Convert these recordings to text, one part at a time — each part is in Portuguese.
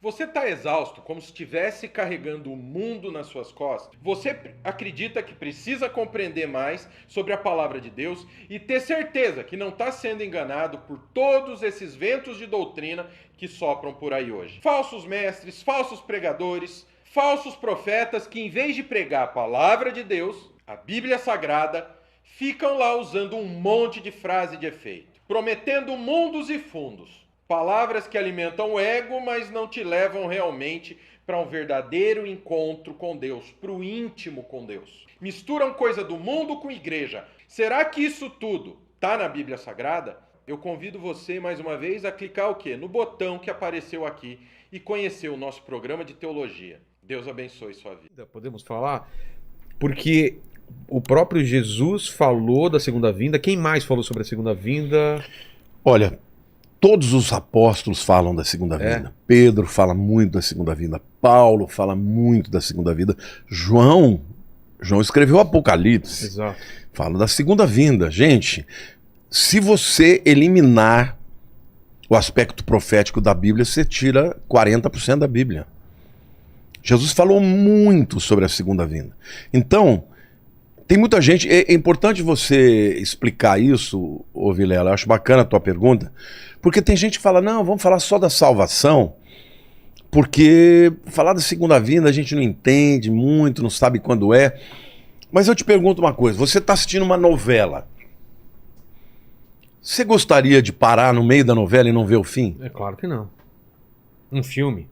Você está exausto, como se estivesse carregando o mundo nas suas costas? Você acredita que precisa compreender mais sobre a palavra de Deus e ter certeza que não está sendo enganado por todos esses ventos de doutrina que sopram por aí hoje? Falsos mestres, falsos pregadores, falsos profetas que, em vez de pregar a palavra de Deus, a Bíblia Sagrada, ficam lá usando um monte de frase de efeito, prometendo mundos e fundos. Palavras que alimentam o ego, mas não te levam realmente para um verdadeiro encontro com Deus, para o íntimo com Deus. Misturam coisa do mundo com igreja. Será que isso tudo está na Bíblia Sagrada? Eu convido você, mais uma vez, a clicar o quê? No botão que apareceu aqui e conhecer o nosso programa de teologia. Deus abençoe sua vida. Podemos falar? Porque o próprio Jesus falou da segunda vinda. Quem mais falou sobre a segunda vinda? Olha, todos os apóstolos falam da segunda vinda. Pedro fala muito da segunda vinda. Paulo fala muito da segunda vinda. João escreveu o Apocalipse. Exato. Fala da segunda vinda. Gente, se você eliminar o aspecto profético da Bíblia, você tira 40% da Bíblia. Jesus falou muito sobre a segunda vinda. Então, tem muita gente... É importante você explicar isso, ô Vilela. Eu acho bacana a tua pergunta. Porque tem gente que fala, não, vamos falar só da salvação, porque falar da segunda vinda a gente não entende muito, não sabe quando é. Mas eu te pergunto uma coisa, você está assistindo uma novela. Você gostaria de parar no meio da novela e não ver o fim? É claro que não. Um filme.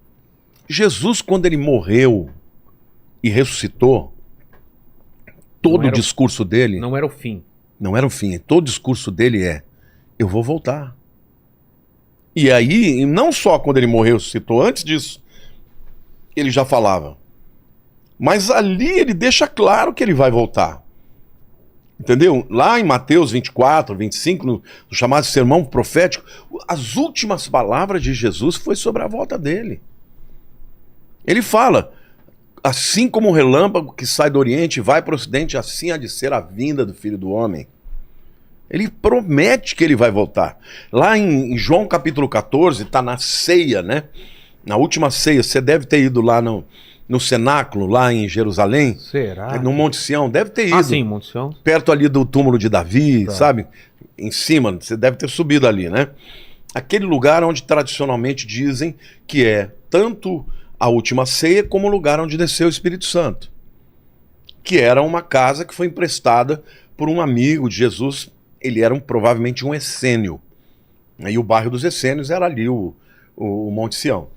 Jesus, quando ele morreu e ressuscitou, todo o discurso dele... Não era o fim. Não era o fim. Todo o discurso dele é, eu vou voltar. E aí, não só quando ele morreu e ressuscitou, antes disso, ele já falava. Mas ali ele deixa claro que ele vai voltar. Entendeu? Lá em Mateus 24, 25, no chamado sermão profético, as últimas palavras de Jesus foi sobre a volta dele. Ele fala, assim como o relâmpago que sai do Oriente e vai para o Ocidente, assim há de ser a vinda do Filho do Homem. Ele promete que ele vai voltar. Lá em João capítulo 14, está na ceia, né? Na última ceia, você deve ter ido lá no cenáculo, lá em Jerusalém. Será? No Monte Sião, deve ter ido. Ah, sim, Monte Sião. Perto ali do túmulo de Davi, Tá. sabe? Em cima, você deve ter subido ali, né? Aquele lugar onde tradicionalmente dizem que é tanto a última ceia como o lugar onde desceu o Espírito Santo. Que era uma casa que foi emprestada por um amigo de Jesus. Ele era provavelmente um essênio. E o bairro dos essênios era ali o Monte Sião.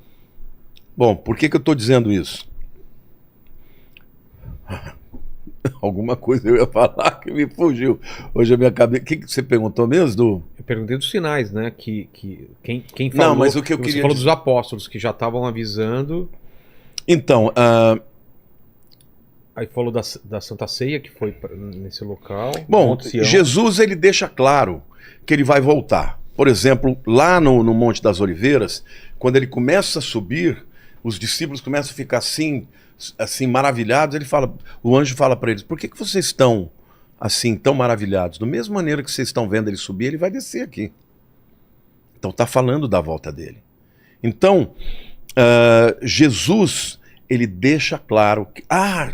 Bom, por que eu estou dizendo isso? Alguma coisa eu ia falar que me fugiu. Hoje a minha cabeça... O que você perguntou mesmo, Du? Eu perguntei dos sinais, né? Quem falou... Não, mas o que eu você queria falou dizer... dos apóstolos, que já estavam avisando. Então, Aí falou da Santa Ceia, que foi nesse local. bom, Monte Sião. Jesus ele deixa claro que ele vai voltar. Por exemplo, lá no Monte das Oliveiras, quando ele começa a subir, os discípulos começam a ficar assim maravilhados. O anjo fala para eles, por que vocês estão assim tão maravilhados? Da mesma maneira que vocês estão vendo ele subir, ele vai descer aqui. Então está falando da volta dele. Então, Jesus, ele deixa claro que...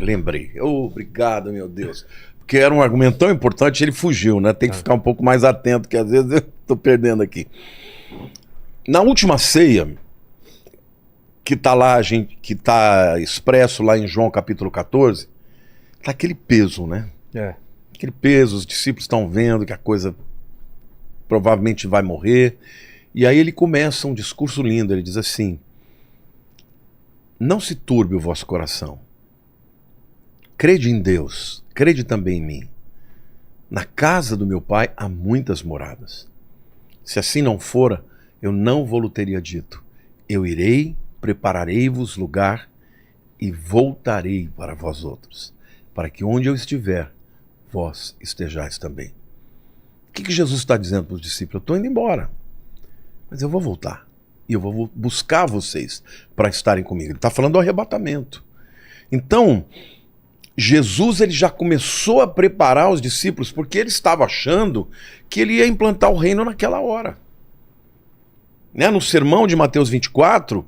lembrei. Obrigado, meu Deus. Porque era um argumento tão importante, ele fugiu, né? Tem que ficar um pouco mais atento, que às vezes eu estou perdendo aqui. Na última ceia, que está lá, que está expresso lá em João capítulo 14, tá aquele peso, né? Aquele peso, os discípulos estão vendo que a coisa provavelmente vai morrer. E aí ele começa um discurso lindo, ele diz assim, não se turbe o vosso coração. Crede em Deus, crede também em mim. Na casa do meu pai há muitas moradas. Se assim não fora, eu não vou-lhe teria dito. Eu irei, prepararei-vos lugar e voltarei para vós outros, para que onde eu estiver, vós estejais também. O que Jesus está dizendo para os discípulos? Eu estou indo embora, mas eu vou voltar. E eu vou buscar vocês para estarem comigo. Ele está falando do arrebatamento. Então, Jesus ele já começou a preparar os discípulos, porque ele estava achando que ele ia implantar o reino naquela hora. Né? No sermão de Mateus 24,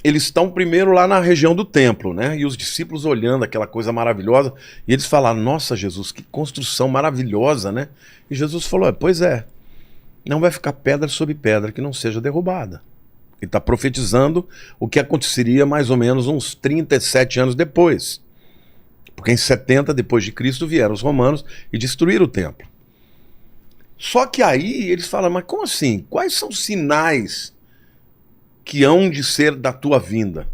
eles estão primeiro lá na região do templo, né? E os discípulos olhando aquela coisa maravilhosa, e eles falaram, nossa, Jesus, que construção maravilhosa, né? E Jesus falou, pois é, não vai ficar pedra sobre pedra que não seja derrubada. Ele está profetizando o que aconteceria mais ou menos uns 37 anos depois. Porque em 70 depois de Cristo vieram os romanos e destruíram o templo. Só que aí eles falam, mas como assim? Quais são os sinais que hão de ser da tua vinda?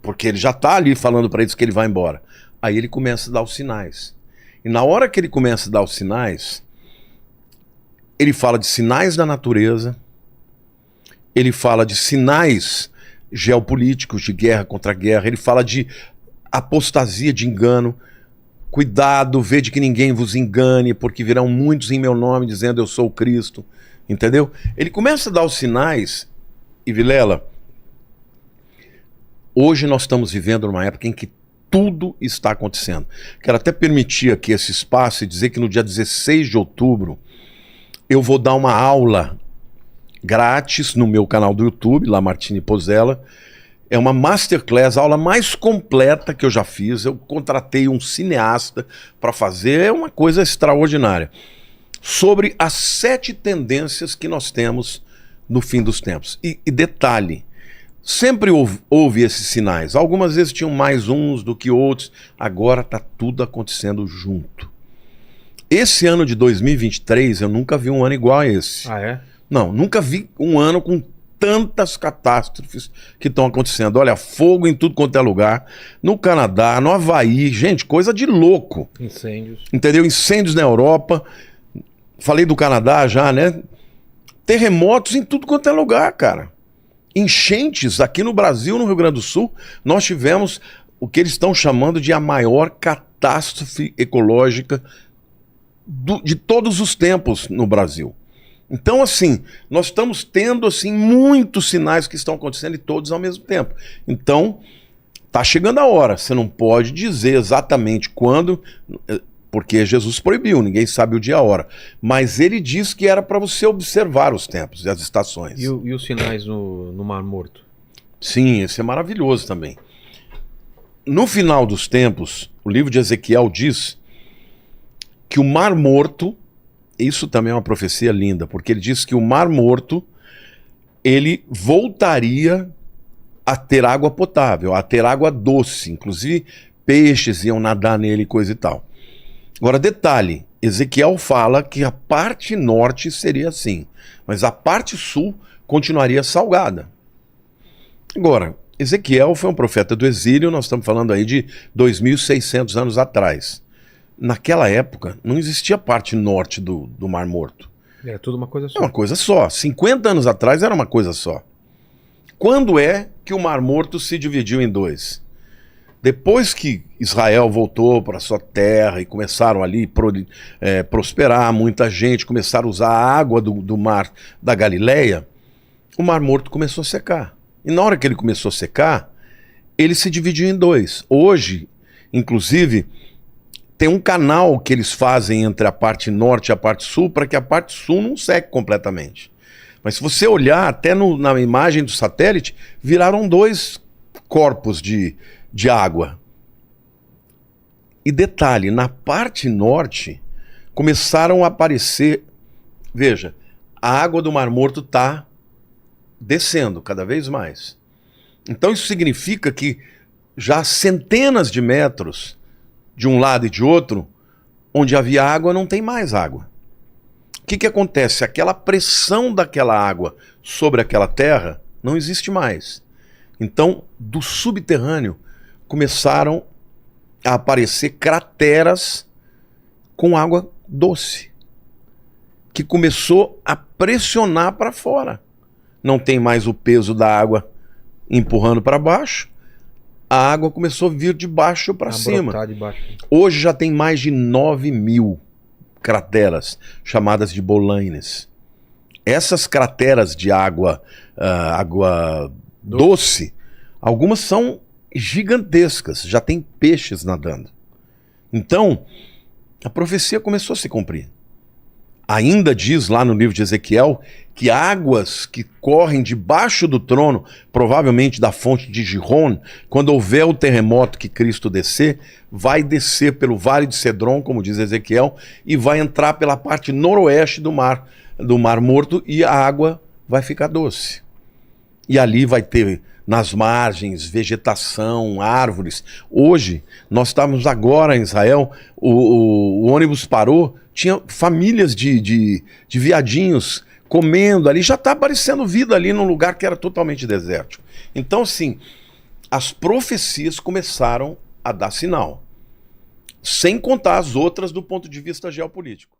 Porque ele já está ali falando para eles que ele vai embora. Aí ele começa a dar os sinais. E na hora que ele começa a dar os sinais, ele fala de sinais da natureza, ele fala de sinais geopolíticos, de guerra contra guerra, ele fala de apostasia, de engano. Cuidado, vede que ninguém vos engane, porque virão muitos em meu nome dizendo eu sou o Cristo. Entendeu? Ele começa a dar os sinais, e Vilela, hoje nós estamos vivendo numa época em que tudo está acontecendo. Quero até permitir aqui esse espaço e dizer que no dia 16 de outubro eu vou dar uma aula grátis no meu canal do YouTube, Lamartine Pozzella. É uma masterclass, a aula mais completa que eu já fiz. Eu contratei um cineasta para fazer, é uma coisa extraordinária. Sobre as 7 tendências que nós temos no fim dos tempos. E detalhe, sempre houve esses sinais. Algumas vezes tinham mais uns do que outros. Agora está tudo acontecendo junto. Esse ano de 2023, eu nunca vi um ano igual a esse. Ah, é? Não, nunca vi um ano com tantas catástrofes que estão acontecendo. Olha, fogo em tudo quanto é lugar. No Canadá, no Havaí, gente, coisa de louco. Incêndios. Entendeu? Incêndios na Europa. Falei do Canadá já, né? Terremotos em tudo quanto é lugar, cara. Enchentes aqui no Brasil, no Rio Grande do Sul, nós tivemos o que eles estão chamando de a maior catástrofe ecológica de todos os tempos no Brasil. Então, assim, nós estamos tendo assim muitos sinais que estão acontecendo e todos ao mesmo tempo. Então, tá chegando a hora. Você não pode dizer exatamente quando, porque Jesus proibiu, ninguém sabe o dia e a hora. Mas ele disse que era para você observar os tempos e as estações. E os sinais no Mar Morto? Sim, esse é maravilhoso também. No final dos tempos, o livro de Ezequiel diz que o Mar Morto, isso também é uma profecia linda, porque ele diz que o Mar Morto, ele voltaria a ter água potável, a ter água doce, inclusive peixes iam nadar nele e coisa e tal. Agora, detalhe, Ezequiel fala que a parte norte seria assim, mas a parte sul continuaria salgada. Agora, Ezequiel foi um profeta do exílio, nós estamos falando aí de 2.600 anos atrás. Naquela época, não existia parte norte do Mar Morto. Era tudo uma coisa só. É uma coisa só. 50 anos atrás era uma coisa só. Quando é que o Mar Morto se dividiu em 2? Depois que Israel voltou para sua terra e começaram ali prosperar, muita gente começaram a usar a água do mar da Galileia, o Mar Morto começou a secar. E na hora que ele começou a secar, ele se dividiu em 2. Hoje, inclusive, tem um canal que eles fazem entre a parte norte e a parte sul para que a parte sul não seque completamente. Mas se você olhar até na imagem do satélite, viraram 2 corpos de água. E detalhe, na parte norte começaram a aparecer, veja, a água do Mar Morto está descendo cada vez mais. Então isso significa que já há centenas de metros de um lado e de outro, onde havia água, não tem mais água. O que acontece? Aquela pressão daquela água sobre aquela terra não existe mais. Então, do subterrâneo, começaram a aparecer crateras com água doce, que começou a pressionar para fora. Não tem mais o peso da água empurrando para baixo, a água começou a vir de baixo para cima. De baixo. Hoje já tem mais de 9.000 crateras, chamadas de bolaines. Essas crateras de água doce, algumas são gigantescas, já tem peixes nadando. Então, a profecia começou a se cumprir. Ainda diz lá no livro de Ezequiel que águas que correm debaixo do trono, provavelmente da fonte de Gihon, quando houver o terremoto que Cristo descer, vai descer pelo Vale de Cedron, como diz Ezequiel, e vai entrar pela parte noroeste do Mar Morto, e a água vai ficar doce. E ali vai ter nas margens vegetação, árvores. Hoje, nós estávamos agora em Israel, o ônibus parou, tinha famílias de viadinhos comendo ali, já está aparecendo vida ali num lugar que era totalmente desértico. Então, sim, as profecias começaram a dar sinal, sem contar as outras do ponto de vista geopolítico.